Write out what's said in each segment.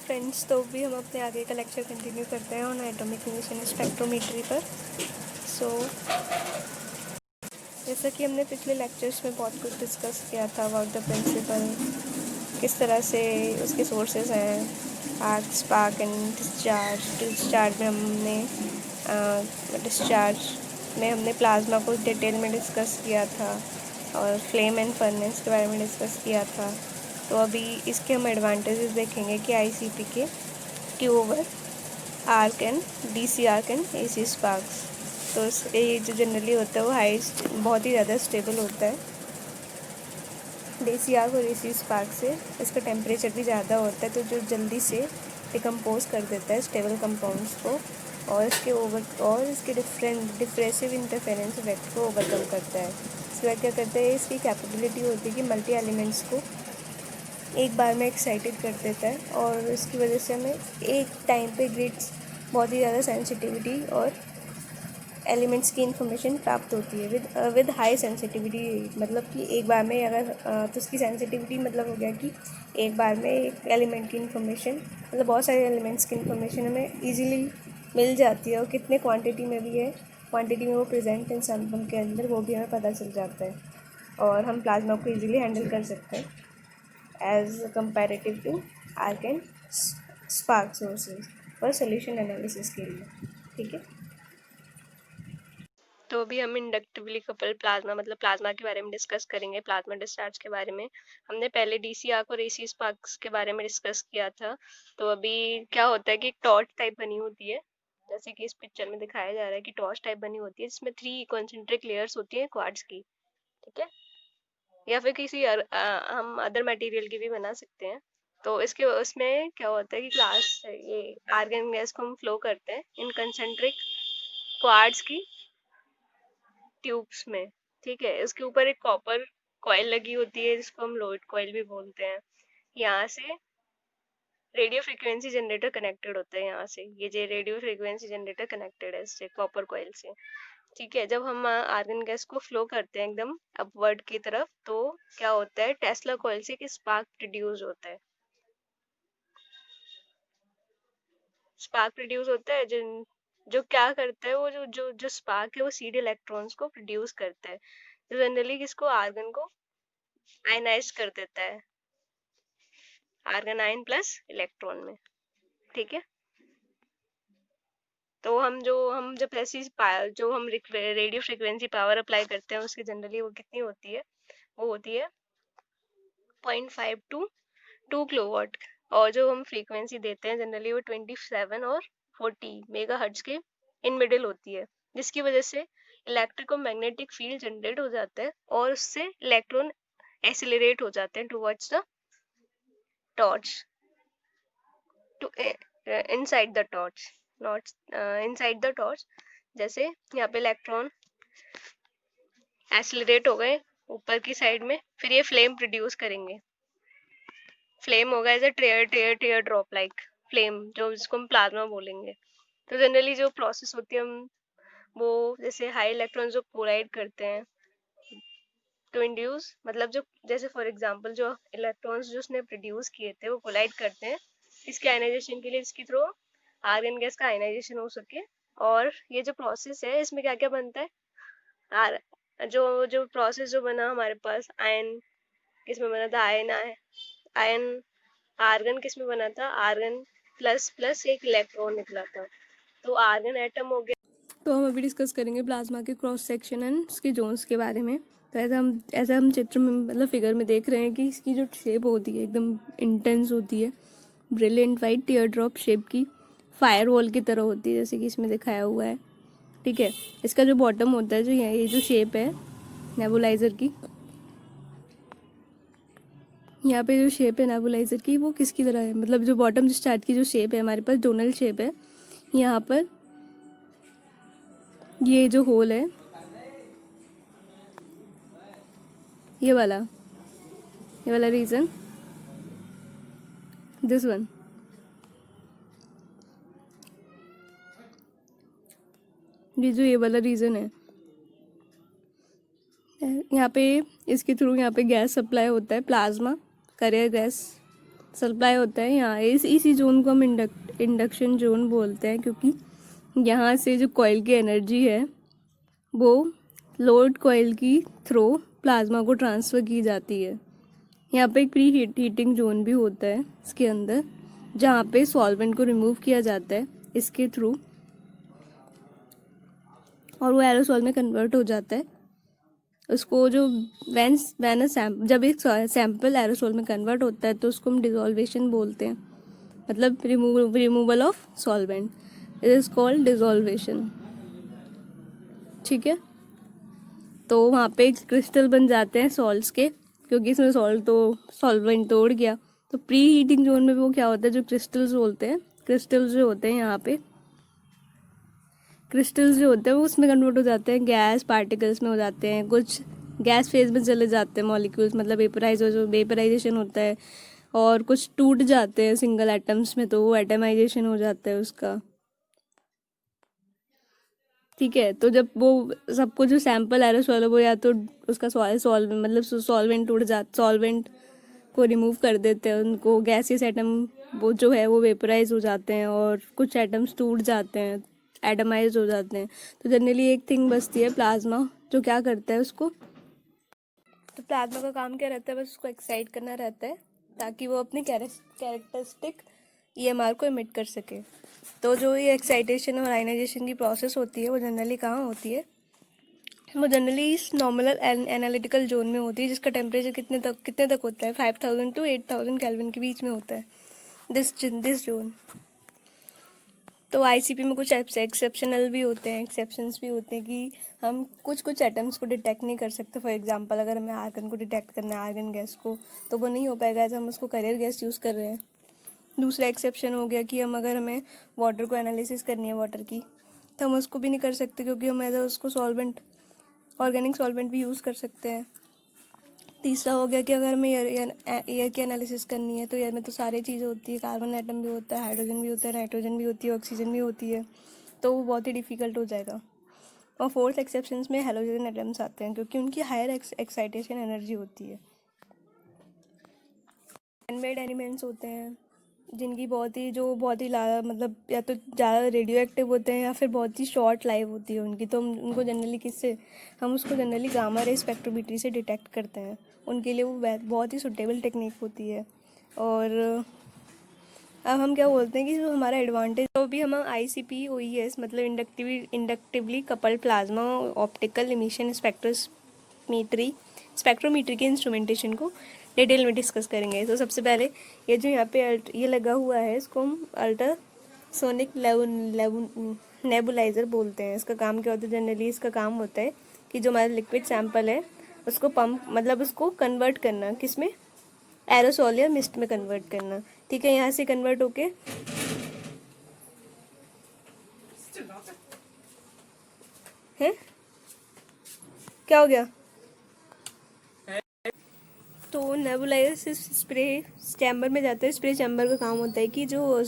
Friends, तो भी हम अपने आगे का लेक्चर कंटिन्यू करते हैं ऑन एटॉमिक इमिशन स्पेक्ट्रोमीट्री पर। सो जैसा कि हमने पिछले लेक्चर्स में बहुत कुछ डिस्कस किया था अबाउट द प्रिंसिपल, किस तरह से उसके सोर्सेज हैं, आर्क, स्पार्क एंड डिस्चार्ज में हमने प्लाज्मा को डिटेल में डिस्कस किया था और फ्लेम एंड फर्नेस के बारे में डिस्कस किया था। तो अभी इसके हम एडवांटेजेस देखेंगे कि आईसीपी के Q over arc and DC arc and AC sparks. तो ये जो जनरली होता है वो बहुत ही ज़्यादा स्टेबल होता है। डीसी आर्क और एसी स्पार्क से इसका टेम्परेचर भी ज़्यादा होता है, तो जो जल्दी से डिकम्पोज कर देता है स्टेबल कंपाउंड्स को और इसके डिफ्रेसिव इंटरफेरेंस इफेक्ट को ओवरकम करता है। इसके बाद क्या करता है, इसकी कैपेबिलिटी होती है कि मल्टी एलिमेंट्स को एक बार में एक्साइटेड कर देता है और इसकी वजह से हमें एक टाइम पे ग्रिड्स बहुत ही ज़्यादा सेंसिटिविटी और एलिमेंट्स की इन्फॉर्मेशन प्राप्त होती है विद हाई सेंसिटिविटी। मतलब कि एक बार में अगर तो उसकी सेंसिटिविटी मतलब हो गया कि एक बार में एक एलिमेंट की इन्फॉर्मेशन, मतलब बहुत सारे एलिमेंट्स की इन्फॉर्मेशन हमें ईजिली मिल जाती है और कितने क्वांटिटी में भी है, क्वांटिटी में वो प्रेजेंट इन सैम्पल के अंदर, वो भी हमें पता चल जाता है और हम प्लाज्मा को ईजिली हैंडल कर सकते हैं as comparative to arc and spark sources और सोल्यूशन एनालिसिस के लिए। ठीक है, तो अभी हम इंडक्टिवली कपल प्लाज्मा मतलब प्लाज्मा के बारे में डिस्कस करेंगे, प्लाज्मा डिस्चार्ज के बारे में। हमने पहले डीसी आर्क और एसी स्पार्क्स के बारे में डिस्कस किया था। तो अभी क्या होता है कि एक टॉर्च टाइप बनी होती है, जैसे कि इस पिक्चर में दिखाया जा रहा है कि टॉर्च टाइप बनी होती है जिसमें 3 कॉन्सेंट्रिक लेयर्स होती है क्वार्ट्ज की। ठीक है, या फिर किसी हम अदर मटेरियल की भी बना सकते हैं। तो इसके उसमें क्या होता है कि ये आर्गन गैस को हम फ्लो करते हैं इन कंसेंट्रिक क्वार्ट्ज की ट्यूब्स में। ठीक है, इसके ऊपर एक कॉपर कॉइल लगी होती है जिसको हम लोड कॉइल भी बोलते हैं। यहाँ से रेडियो फ्रिक्वेंसी जनरेटर कनेक्टेड होता है, यहाँ से ये जो रेडियो फ्रिक्वेंसी जनरेटर कनेक्टेड है इससे कॉपर कॉइल से। ठीक है, जब हम आर्गन गैस को फ्लो करते हैं एकदम अपवर्ड की तरफ, तो क्या होता है, टेस्ला कॉइल से एक स्पार्क प्रोड्यूस होता है। स्पार्क प्रोड्यूस होता है जो क्या करता है, वो जो स्पार्क है वो सीधे इलेक्ट्रॉन्स को प्रोड्यूस करता है, जो जनरली किसको, आर्गन को आयनाइज कर देता है, आर्गन आयन प्लस इलेक्ट्रॉन में। ठीक है, तो हम जब ऐसी जो हम रेडियो फ्रिक्वेंसी पावर अप्लाई करते हैं उसकी जनरली वो कितनी होती है, वो होती है 0.5 टू 2 किलोवाट, और जो हम फ्रीक्वेंसी देते हैं जनरली वो 27 और 40 मेगाहर्ट्ज के इन मिडिल होती है, जिसकी वजह से इलेक्ट्रिक और मैग्नेटिक फील्ड जनरेट हो जाता है और उससे इलेक्ट्रॉन एक्सेलरेट हो जाते हैं towards the torch, to inside the torch, not inside the torch. जैसे यहाँ पे इलेक्ट्रॉन एक्सेलरेट हो गए ऊपर की साइड में, फिर ये फ्लेम प्रोड्यूस करेंगे। फ्लेम होगा as a tear drop like flame, जो जिसको हम प्लाज्मा बोलेंगे। तो जनरली जो प्रोसेस होती है हम वो जैसे हाई इलेक्ट्रॉन जो कोलाइड करते हैं टू इंड्यूस, मतलब जो जैसे फॉर एग्जांपल जो इलेक्ट्रॉन्स जो उसने प्रोड्यूस किए थे वो कोलाइड करते हैं इसके आयनाइजेशन के लिए, इसके थ्रू आर्गन गैस का आयनाइजेशन हो सके। और ये जो प्रोसेस है इसमें क्या क्या बनता है, आर जो जो प्रोसेस जो बना हमारे पास, आयन किसमें बना था, आयन आर्गन किसमें बना था, आर्गन प्लस प्लस एक इलेक्ट्रॉन निकला था, तो आर्गन एटम हो गया। तो हम अभी डिस्कस करेंगे प्लाज्मा के क्रॉस सेक्शन एंड उसके जोन्स के बारे में। तो ऐसा हम चित्र में मतलब फिगर में देख रहे हैं कि इसकी जो शेप होती है एकदम इंटेंस होती है, brilliant white tier drop shape की फायर वॉल की तरह होती है, जैसे कि इसमें दिखाया हुआ है। ठीक है, इसका जो बॉटम होता है, जो ये जो शेप है नेबुलाइजर की, यहाँ पे जो शेप है नेबुलाइजर की वो किसकी तरह है, मतलब जो बॉटम स्टार्ट की जो शेप है हमारे पास डोनल शेप है। यहाँ पर ये जो होल है ये वाला रीजन, दिस वन, ये वाला रीजन है, यहाँ पे इसके थ्रू यहाँ पे गैस सप्लाई होता है, प्लाज्मा कैरियर गैस सप्लाई होता है यहाँ। इसी जोन को हम इंडक्शन जोन बोलते हैं, क्योंकि यहाँ से जो कॉइल की एनर्जी है वो लोड कॉइल की थ्रू प्लाज्मा को ट्रांसफ़र की जाती है। यहाँ पे एक प्री हीटिंग जोन भी होता है इसके अंदर, जहाँ पे सॉल्वेंट को रिमूव किया जाता है इसके थ्रू, और वो एरोसॉल में कन्वर्ट हो जाता है। उसको जो जब एक सैंपल एरोसॉल में कन्वर्ट होता है तो उसको हम डिसॉल्वेशन बोलते हैं, मतलब removal of solvent, it is called desolvation. ठीक है, तो वहाँ पे क्रिस्टल बन जाते हैं सॉल्ट्स के, क्योंकि इसमें सॉल्वेंट तोड़ गया। तो प्री हीटिंग जोन में वो क्या होता है, जो क्रिस्टल्स जो होते हैं यहाँ पे क्रिस्टल्स जो होते हैं वो उसमें कन्वर्ट हो जाते हैं, गैस पार्टिकल्स में हो जाते हैं, कुछ गैस फेज में चले जाते हैं मॉलिक्यूल्स, मतलब वेपराइजेशन होता है, और कुछ टूट जाते हैं सिंगल एटम्स में, तो वो एटमाइजेशन हो जाता है उसका। ठीक है, तो जब वो सबको जो सैंपल एरोसॉल है वो या तो उसका सॉल्वेंट को रिमूव कर देते हैं, उनको गैसियस एटम वो जो है वो वेपराइज हो जाते हैं, और कुछ एटम्स टूट जाते हैं, एटमाइज हो जाते हैं। तो जनरली एक थिंग बचती है, प्लाज्मा, जो क्या करता है उसको, तो प्लाज्मा का काम क्या रहता है, बस उसको एक्साइट करना रहता है ताकि वो अपनी कैरेक्टरिस्टिक ईएमआर को इमिट कर सके। तो जो ये एक्साइटेशन और आयनाइजेशन की प्रोसेस होती है वो जनरली कहाँ होती है, वो जनरली इस नॉर्मल एनालिटिकल जोन में होती है, जिसका टेम्परेचर कितने तक होता है, 5000 to 8000 केल्विन के बीच में होता है दिस जोन। तो आईसीपी में कुछ एक्सेप्शनल भी होते हैं, एक्सेप्शंस भी होते हैं कि हम कुछ एटम्स को डिटेक्ट नहीं कर सकते। फॉर एग्जांपल अगर हमें आर्गन को डिटेक्ट करना है, आर्गन गैस को, तो वो नहीं हो पाएगा ऐसा, हम उसको कैरियर गैस यूज़ कर रहे हैं। दूसरा एक्सेप्शन हो गया कि अगर हमें वाटर को एनालिसिस करनी है वाटर की, तो हम उसको भी नहीं कर सकते, क्योंकि हम एज उसको ऑर्गेनिक सॉल्वेंट भी यूज़ कर सकते हैं। तीसरा हो गया कि अगर हमें एयर की एनालिसिस करनी है, तो एयर में तो सारी चीज़ें होती है, कार्बन एटम भी होता है, हाइड्रोजन भी होता है, नाइट्रोजन भी होती है, ऑक्सीजन भी होती है, तो वो बहुत ही डिफ़िकल्ट हो जाएगा। और फोर्थ एक्सेप्शंस में हेलोजन एटम्स आते हैं, क्योंकि उनकी हायर एक्साइटेशन एनर्जी होती है। मैनमेड एलिमेंट्स होते हैं जिनकी बहुत ही मतलब या तो ज़्यादा रेडियो एक्टिव होते हैं या फिर बहुत ही शॉर्ट लाइफ होती है उनकी, तो उनको जनरली हम उसको जनरली गामा रे स्पेक्ट्रोमीट्री से डिटेक्ट करते हैं। उनके लिए वो बहुत ही सुटेबल टेक्निक होती है। और अब हम क्या बोलते हैं कि जो हमारा एडवांटेज, तो भी हम आईसीपी ओईएस मतलब inductively coupled plasma optical emission spectrometry के इंस्ट्रूमेंटेशन को डिटेल में डिस्कस करेंगे। तो सबसे पहले ये जो यहाँ पे ये लगा हुआ है, इसको हम अल्ट्रासोनिक नेबुलाइजर बोलते हैं। इसका काम क्या होता है, जनरली इसका काम होता है कि जो हमारा लिक्विड सैंपल है उसको मतलब उसको कन्वर्ट करना, किस में, एरोसॉल या मिस्ट में कन्वर्ट करना। ठीक है, यहाँ से कन्वर्ट होके है, क्या हो गया, तो नेबुलाइजर स्प्रे चैम्बर में जाता है। स्प्रे चैम्बर का काम होता है कि जो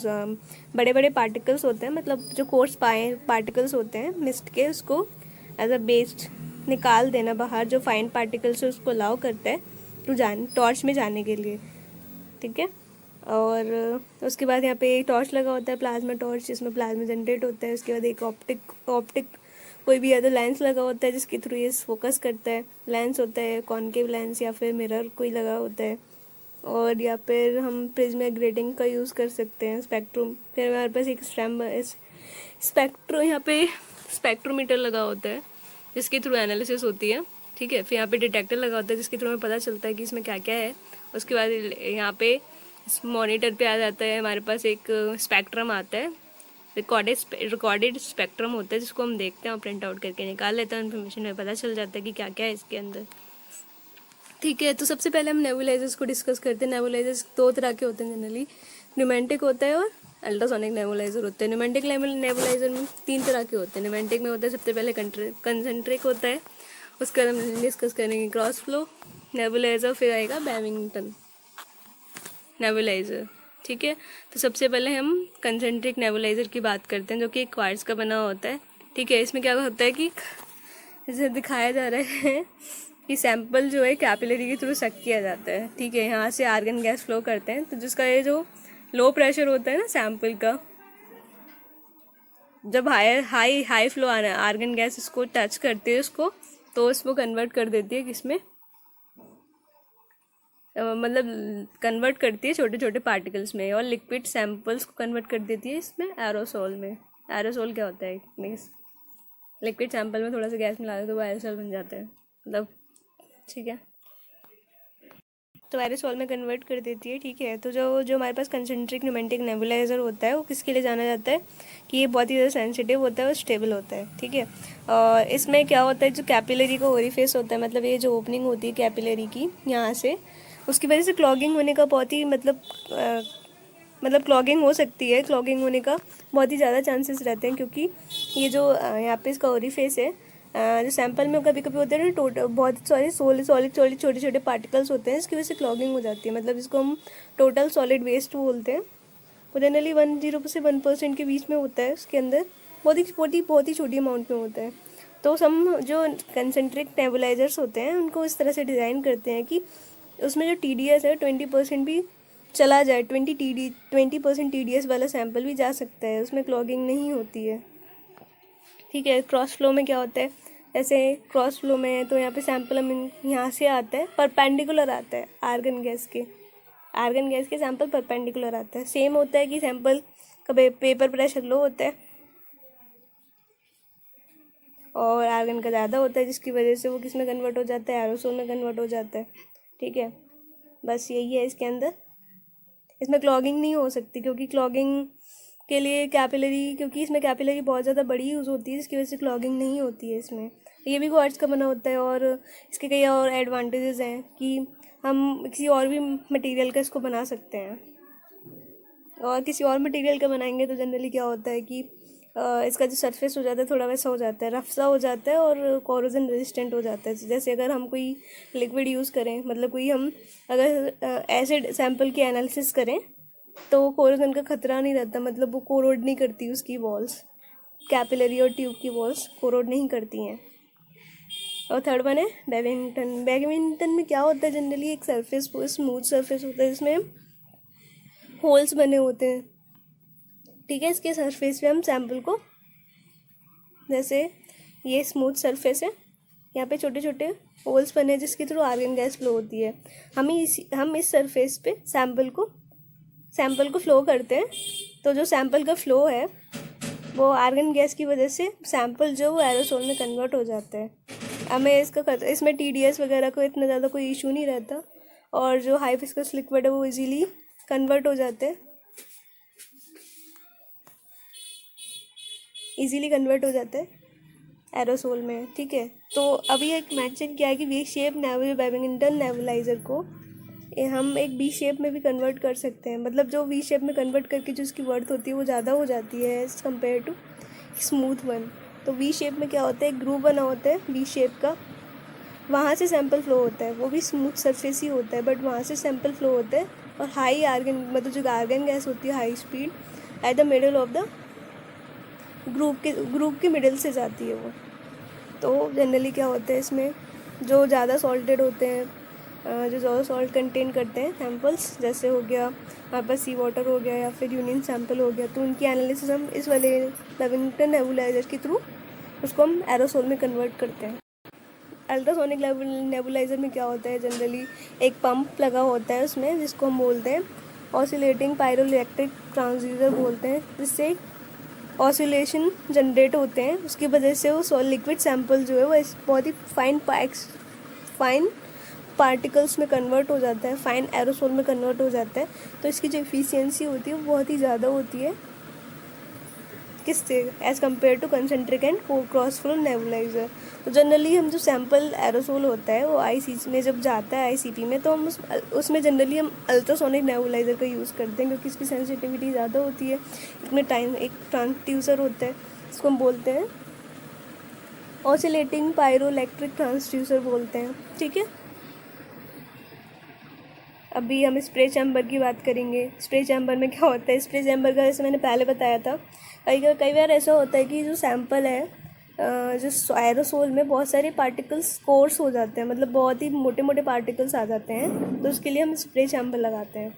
बड़े बड़े पार्टिकल्स होते हैं, मतलब जो कोर्स पार्टिकल्स होते हैं मिस्ट के, उसको एज अ बेस्ड निकाल देना बाहर, जो फाइन पार्टिकल्स है उसको अलाउ करता है टॉर्च में जाने के लिए। ठीक है, और उसके बाद यहाँ पे एक टॉर्च लगा होता है, प्लाज्मा टॉर्च, जिसमें प्लाज्मा जनरेट होता है। उसके बाद एक ऑप्टिक कोई भी या तो लेंस लगा होता है जिसके थ्रू ये फोकस करता है, लेंस होता है कॉनकेव लेंस या फिर मिरर कोई लगा होता है। और या फिर हम प्रिज्म ग्रेटिंग का यूज़ कर सकते हैं, स्पेक्ट्रोम। फिर हमारे पास एक यहाँ पे स्पेक्ट्रोमीटर लगा होता है जिसके थ्रू एनालिसिस होती है। ठीक है, फिर यहाँ पे डिटेक्टर लगा होता है जिसके थ्रू हमें पता चलता है कि इसमें क्या क्या है। उसके बाद यहाँ पे मॉनिटर पे आ जाता है, हमारे पास एक स्पेक्ट्रम आता है, रिकॉर्डेड स्पेक्ट्रम होता है, जिसको हम देखते हैं और प्रिंट आउट करके निकाल लेते हैं, इन्फॉर्मेशन में पता चल जाता है कि क्या क्या है इसके अंदर। ठीक है, तो सबसे पहले हम नेबुलाइजर्स को डिस्कस करते हैं। नेबुलाइजर्स दो तरह के होते हैं जनरली, न्यूमेंटिक होता है और अल्ट्रासोनिक नेबुलाइजर होते हैं। न्यूमेंटिक नेबुलाइजर में 3 तरह के होते हैं। न्यूमेंटिक में होता है सबसे पहले कंसेंट्रिक होता है, उसका हम डिस्कस करेंगे क्रॉस फ्लो नेबुलाइजर, फिर आएगा बैविंगटन नेबुलाइजर। ठीक है, तो सबसे पहले हम कंसेंट्रिक नेबुलाइजर की बात करते हैं, जो कि क्वार्ट्ज का बना होता है। ठीक है, इसमें क्या होता है कि जैसे दिखाया जा रहा है कि सैंपल जो है कैपिलरी के थ्रू सक किया जाता है, ठीक है। यहाँ से आर्गन गैस फ्लो करते हैं, तो जिसका ये जो लो प्रेशर होता है ना सैंपल का, जब हाई हाई हाई फ्लो आ रहा है आर्गन गैस इसको टच करती है उसको, तो इसको कन्वर्ट कर देती है किसमें, मतलब कन्वर्ट करती है छोटे छोटे पार्टिकल्स में, और लिक्विड सैंपल्स को कन्वर्ट कर देती है इसमें एरोसोल में। एरोसोल क्या होता है, मीन्स लिक्विड सैंपल में थोड़ा सा गैस मिला दो तो वो एरोसोल बन जाता है, मतलब ठीक है। तो एरोसोल में कन्वर्ट कर देती है, ठीक है। तो जो जो हमारे पास कंसेंट्रिक न्यूमेटिक नेबुलाइजर होता है वो किसके लिए जाना जाता है कि ये बहुत ही ज़्यादा सेंसिटिव होता है और स्टेबल होता है, ठीक है। और इसमें क्या होता है, जो कैपिलरी का ओरिफेस होता है, मतलब ये जो ओपनिंग होती है कैपिलरी की यहाँ से, उसकी वजह से क्लॉगिंग होने का बहुत ही मतलब क्लॉगिंग हो सकती है, क्लॉगिंग होने का बहुत ही ज़्यादा चांसेस रहते हैं, क्योंकि ये जो यहाँ पे इसका ओरिफेस है, जो सैंपल में कभी कभी होते हैं ना टोटल बहुत सारे सॉलिड छोटे छोटे पार्टिकल्स होते हैं, इसकी वजह से क्लॉगिंग हो जाती है, मतलब इसको हम टोटल सॉलिड वेस्ट बोलते हैं। वो जनरली 10 से 1% के बीच में होता है, उसके अंदर बहुत ही छोटी अमाउंट में होता है। तो हम जो कंसेंट्रिक नेबुलाइजर्स होते हैं उनको इस तरह से डिज़ाइन करते हैं कि उसमें जो TDS है 20% भी चला जाए, 20% TDS वाला सैंपल भी जा सकता है, उसमें क्लॉगिंग नहीं होती है, ठीक है। क्रॉस फ्लो में क्या होता है, जैसे क्रॉस फ्लो में है तो यहाँ पे सैंपल हम यहाँ से आता है, परपेंडिकुलर आता है आर्गन गैस के सैंपल परपेंडिकुलर आता है। सेम होता है कि सैंपल का पेपर प्रेशर लो होता है और आर्गन का ज़्यादा होता है, जिसकी वजह से वो किस में कन्वर्ट हो जाता है, एरोसोल में कन्वर्ट हो जाता है, ठीक है। बस यही है इसके अंदर। इसमें क्लॉगिंग नहीं हो सकती, क्योंकि क्लॉगिंग के लिए कैपिलरी, क्योंकि इसमें कैपिलरी बहुत ज़्यादा बड़ी यूज़ होती है, जिसकी वजह से क्लॉगिंग नहीं होती है इसमें। ये भी क्वार्ट्ज का बना होता है, और इसके कई और एडवांटेजेस हैं कि हम किसी और भी मटेरियल का इसको बना सकते हैं, और किसी और मटेरियल का बनाएंगे तो जनरली क्या होता है कि इसका जो सरफेस हो जाता है थोड़ा वैसा हो जाता है, रफ सा हो जाता है और कोरोजन रेजिस्टेंट हो जाता है। जैसे अगर हम कोई लिक्विड यूज़ करें, मतलब कोई हम अगर एसिड सैंपल की एनालिसिस करें तो कोरोजन का खतरा नहीं रहता, मतलब वो कोरोड नहीं करती, उसकी वॉल्स कैपिलरी और ट्यूब की वॉल्स कोरोड नहीं करती हैं। और थर्ड वन है बैडमिंटन में क्या होता है, जनरली एक सरफेस स्मूथ सरफेस होता है जिसमें होल्स बने होते हैं, ठीक है। इसके सरफेस पे हम सैंपल को, जैसे ये स्मूथ सरफेस है, यहाँ पे छोटे छोटे होल्स बने हैं जिसके थ्रू आर्गन गैस फ्लो होती है। हम इस सरफेस पे सैंपल को फ्लो करते हैं, तो जो सैंपल का फ्लो है वो आर्गन गैस की वजह से सैंपल जो वो एरोसोल में कन्वर्ट हो जाता है। हमें इसमें TDS वगैरह को इतना ज़्यादा कोई इशू नहीं रहता, और जो हाई विस्कस लिक्विड है वो इजीली कन्वर्ट हो जाते हैं, एरोसोल में, ठीक है। तो अभी एक मेंशन किया है कि वी शेप बैडमिंटन नेबुलाइजर को हम एक B शेप में भी कन्वर्ट कर सकते हैं, मतलब जो V शेप में कन्वर्ट करके जो उसकी वर्थ होती है वो ज़्यादा हो जाती है as compare to smooth one. तो V शेप में क्या होता है, एक ग्रूव बना होता है V शेप का, वहाँ से सैंपल फ्लो होता है, वो भी स्मूथ सरफेस ही होता है बट वहाँ से सैंपल फ्लो होता है, और हाई आर्गन मतलब जो आर्गन गैस होती है high speed at the middle of the group के मिडल से जाती है वो। तो जनरली क्या होता है इसमें, जो ज़्यादा सॉल्टेड होते हैं, जो ज़्यादा सॉल्ट कंटेन करते हैं सैम्पल्स, जैसे हो गया हमारे पास सी वाटर हो गया या फिर यूनियन सैंपल हो गया, तो उनकी एनालिसिस हम इस वाले बैडमिंटन नेबुलाइजर के थ्रू उसको हम एरोसोल में कन्वर्ट करते हैं। अल्ट्रासोनिक नेबुलाइजर में क्या होता है, जनरली एक पंप लगा होता है उसमें, जिसको हम बोलते हैं ऑसिलेटिंग पायरोइलेक्ट्रिक ट्रांसड्यूसर बोलते हैं, जिससे ऑसिलेशन जनरेट होते हैं, उसकी वजह से वो लिक्विड सैंपल जो है वो बहुत ही फाइन पार्टिकल्स में कन्वर्ट हो जाता है, फाइन एरोसोल में कन्वर्ट हो जाता है। तो इसकी जो एफिशिएंसी होती है वो बहुत ही ज़्यादा होती है किससे, as compare two concentric and cross flow nebuliser. तो जनरली हम जो सैंपल एरोसोल होता है वो IC में जब जाता है ICP में, तो हम उसमें जनरली हम अल्ट्रासोनिक नेबुलाइजर का यूज़ करते हैं, क्योंकि इसकी सेंसिटिविटी ज़्यादा होती है। इसमें एक ट्रांसड्यूसर होता है, इसको हम बोलते हैं ऑसिलेटिंग पायरोइलेक्ट्रिक ट्रांसड्यूसर बोलते हैं, ठीक है। अभी हम स्प्रे चैम्बर की बात करेंगे। स्प्रे चैम्बर में क्या होता है, स्प्रे चैम्बर का जैसे मैंने पहले बताया था, कई बार ऐसा होता है कि जो सैंपल है जो एरोसोल में बहुत सारे पार्टिकल्स कोर्स हो जाते हैं, मतलब बहुत ही मोटे मोटे पार्टिकल्स आ जाते हैं, तो उसके लिए हम स्प्रे चैम्बर लगाते हैं।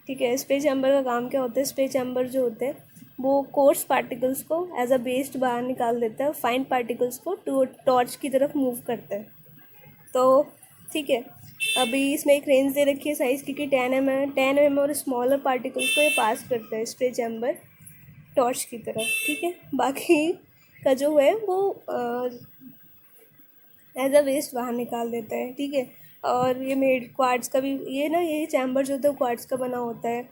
ठीक है, स्प्रे चैम्बर का काम क्या होता है? स्प्रे चैम्बर जो होते हैं वो कोर्स पार्टिकल्स को एज अ वेस्ट बाहर निकाल देता है, फाइन पार्टिकल्स को टॉर्च की तरफ मूव करता है। तो ठीक है, अभी इसमें एक रेंज दे रखी है साइज़ की कि 10 mm और स्मॉलर पार्टिकल्स को ये पास करता है स्प्रे चैम्बर टॉर्च की तरफ। ठीक है, बाकी का जो है वो एज अ वेस्ट बाहर निकाल देता है। ठीक है, और ये मेड क्वार्ट्स का भी, ये ना ये चैम्बर जो होता है क्वार्ट्स का बना होता है,